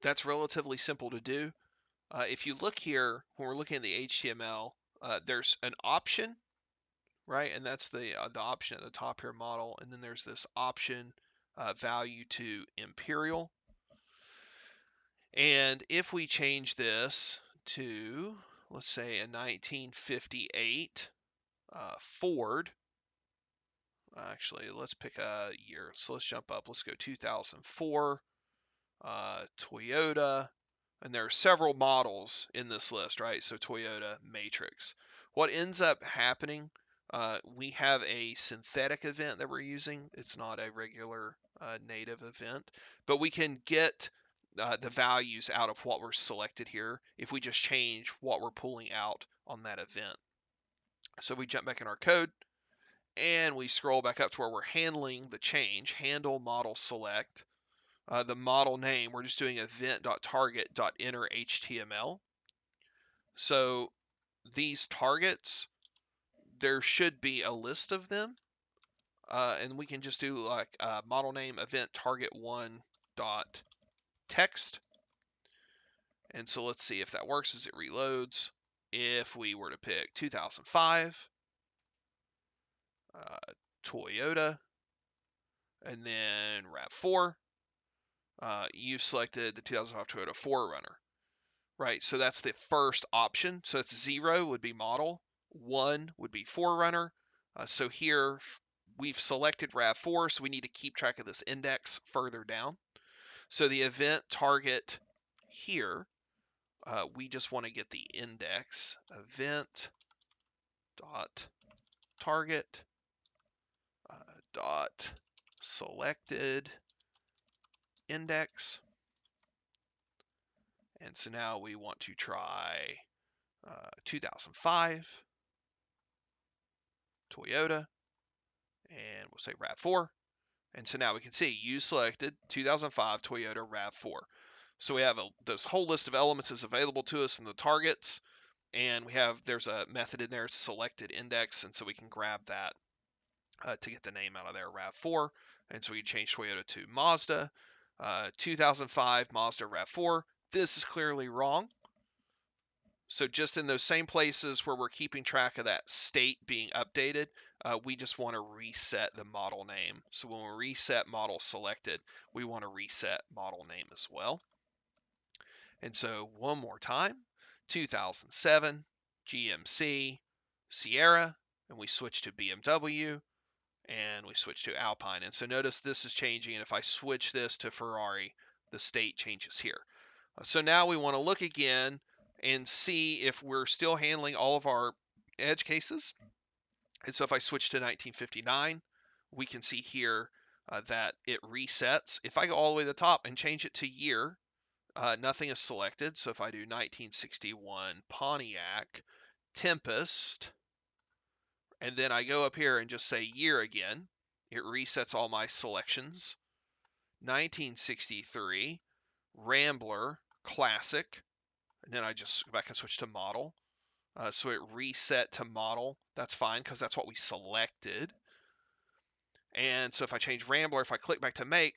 That's relatively simple to do. If you look here, when we're looking at the HTML, there's an option, right? And that's the option at the top here, model. And then there's this option value to imperial. And if we change this to, let's say, a 1958 Ford, actually, let's pick a year. So let's jump up. Let's go 2004 Toyota. And there are several models in this list, right? So Toyota Matrix. What ends up happening, we have a synthetic event that we're using. It's not a regular native event, but we can get the values out of what we're selected here if we just change what we're pulling out on that event. So we jump back in our code and we scroll back up to where we're handling the change, handle model select. The model name, we're just doing event.target.enter HTML. So these targets, there should be a list of them. And we can just do like model name event target one dot text. And so let's see if that works as it reloads. If we were to pick 2005 Toyota and then RAV4, you selected the 2005 Toyota 4Runner. Right, so that's the first option. So it's 0 would be model, 1 would be 4Runner. So here we've selected RAV4, so we need to keep track of this index further down. So the event target here, we just want to get the index, event dot target dot selected index. And so now we want to try 2005 Toyota, and we'll say RAV4. And so now we can see you selected 2005 Toyota RAV4. So we have this whole list of elements is available to us in the targets, and there's a method in there, selected index, and so we can grab that to get the name out of there, RAV4. And so we change Toyota to Mazda, 2005 Mazda RAV4. This is clearly wrong. So just in those same places where we're keeping track of that state being updated, we just want to reset the model name. So when we reset model selected, we want to reset model name as well. And so one more time, 2007 GMC Sierra, and we switch to BMW, and we switch to Alpine. And so notice this is changing, and if I switch this to Ferrari, the state changes here. So now we want to look again and see if we're still handling all of our edge cases. And so if I switch to 1959, we can see here that it resets. If I go all the way to the top and change it to year, nothing is selected. So if I do 1961 Pontiac Tempest, and then I go up here and just say year again, it resets all my selections. 1963 Rambler Classic, and then I just go back and switch to model. So it reset to model. That's fine because that's what we selected. And so if I change Rambler, if I click back to make,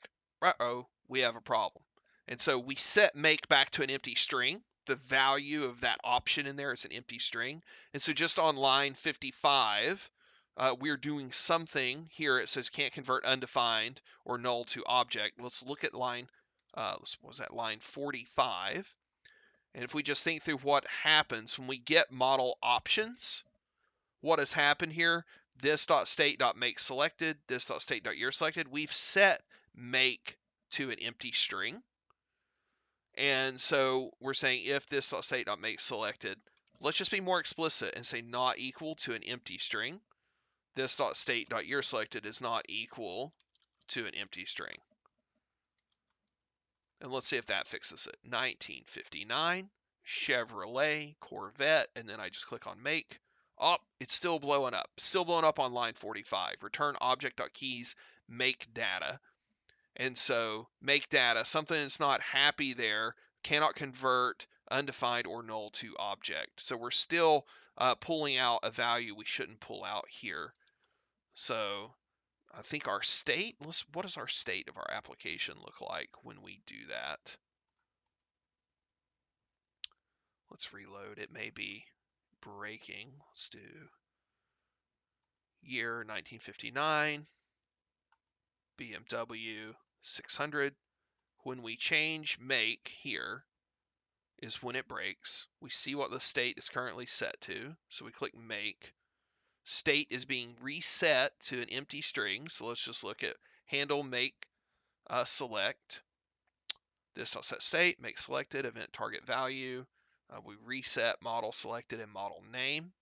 we have a problem. And so we set make back to an empty string. The value of that option in there is an empty string. And so just on line 55, we're doing something here. It says can't convert undefined or null to object. Let's look at line, what was that, line 45. And if we just think through what happens when we get model options, what has happened here, this.state.make selected, this.state.year selected, we've set make to an empty string. And so we're saying if this.state.make selected, let's just be more explicit and say not equal to an empty string. This.state.year selected is not equal to an empty string. And let's see if that fixes it. 1959, Chevrolet, Corvette, and then I just click on make. Oh, it's still blowing up. Still blowing up on line 45. Return object.keys, make data. And so make data, something that's not happy there, cannot convert undefined or null to object. So we're still pulling out a value we shouldn't pull out here. So I think our state, what does our state of our application look like when we do that? Let's reload. It may be breaking. Let's do year 1959, BMW 600. When we change make here is when it breaks. We see what the state is currently set to. So we click make. State is being reset to an empty string. So let's just look at handle make select. This will set state, make selected, event target value. We reset model selected and model name.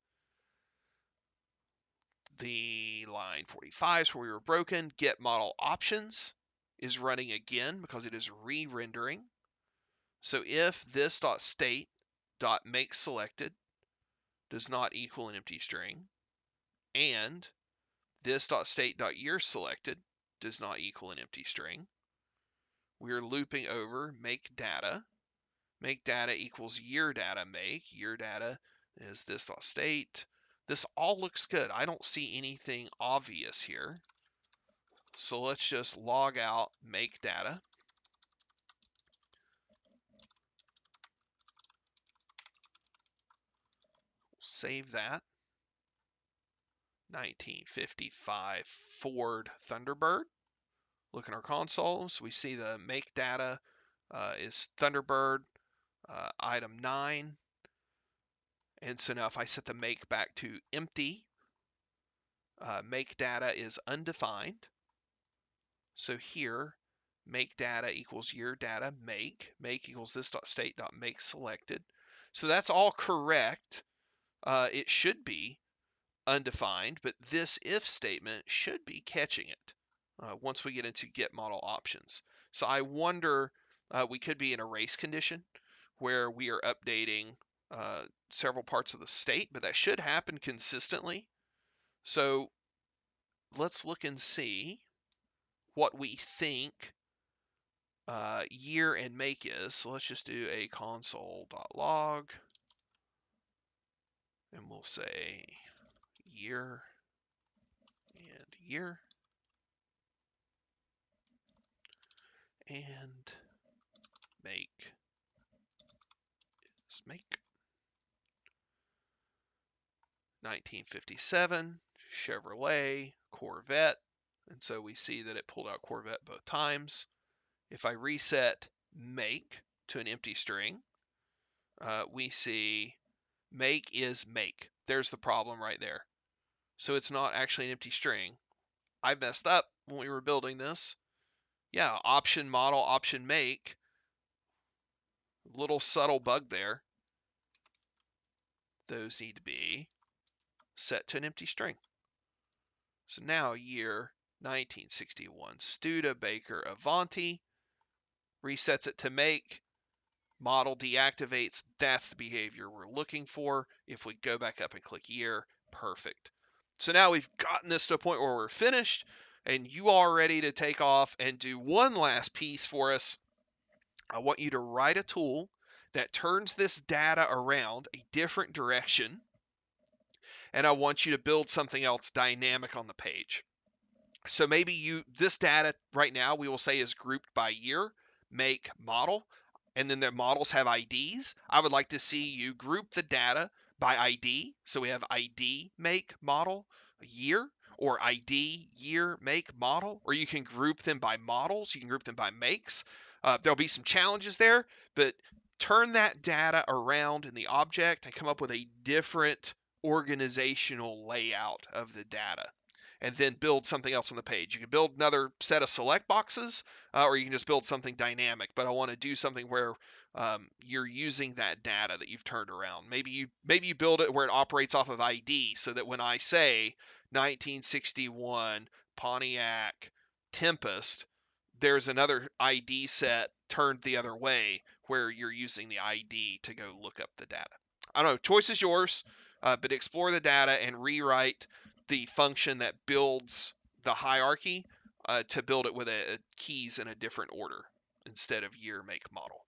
The line 45 is where we were broken. Get model options is running again because it is re-rendering. So if this.state.make selected does not equal an empty string, and this.state.year selected does not equal an empty string, we are looping over make data. Make data equals year data make. Year data is this.state. This all looks good. I don't see anything obvious here. So let's just log out make data. Save that. 1955 Ford Thunderbird. Look in our console. So we see the make data is Thunderbird item 9. And so now if I set the make back to empty, make data is undefined. So here, make data equals year data make. Make equals this.state.make selected. So that's all correct. It should be undefined, but this if statement should be catching it once we get into get model options. So I wonder, we could be in a race condition where we are updating several parts of the state, but that should happen consistently. So let's look and see what we think year and make is. So let's just do a console.log, and we'll say year and year, and make is make. 1957 Chevrolet Corvette, and so we see that it pulled out Corvette both times. If I reset make to an empty string, we see make is make. There's the problem right there. So it's not actually an empty string. I messed up when we were building this. Yeah, option model, option make. Little subtle bug there. Those need to be set to an empty string. So now year 1961 Studebaker Avanti resets it to make. Model deactivates. That's the behavior we're looking for. If we go back up and click year, perfect. So now we've gotten this to a point where we're finished, and you are ready to take off and do one last piece for us. I want you to write a tool that turns this data around a different direction, and I want you to build something else dynamic on the page. So maybe this data right now we will say is grouped by year, make, model, and then the models have IDs. I would like to see you group the data by ID. So we have ID, make, model, year, or ID, year, make, model, or you can group them by models. You can group them by makes. There'll be some challenges there, but turn that data around in the object and come up with a different organizational layout of the data, and then build something else on the page. You can build another set of select boxes, or you can just build something dynamic. But I want to do something where you're using that data that you've turned around. Maybe you build it where it operates off of ID, so that when I say 1961 Pontiac Tempest, there's another ID set turned the other way where you're using the ID to go look up the data. I don't know. Choice is yours, but explore the data and rewrite the function that builds the hierarchy to build it with keys in a different order instead of year, make, model.